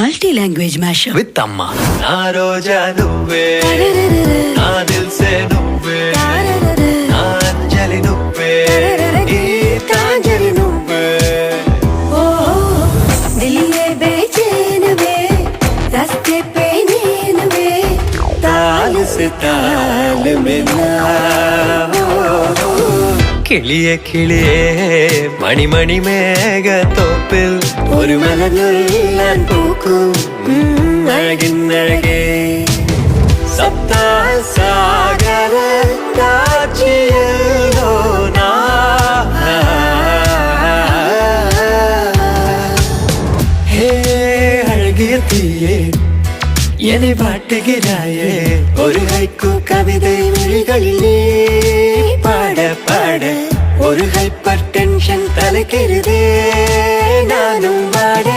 Multi language mashup with అమ్మ. నా రోజా నువ్వే, నా దిల్సే నువ్వే, నా అంజలి నువ్వే, గీతాంజలి నువ్వే. దిల్లే బేచైనవే రస్తే పే నేనువే താൽ സെ താൽ മിലാ. കിളിയെ കിളിയെ മണിമണി മേഘത്തോപ്പിൽ ഒരു മലഞ്ഞൊല്ലാൻ പൂക്കും അഴകിന്നഴകേ. സപ്തസാഗര കാഴ്ചയല്ലോ ഹേ അഴകിയ തീയെ என்னை பாட்டுகிறாயே ஒரு ஹைக்கூ கவிதை மொழிகளிலே பாட பாட ஒரு ஹைப்பர் டென்ஷன் தலைக்கிறதே நானும் பாட.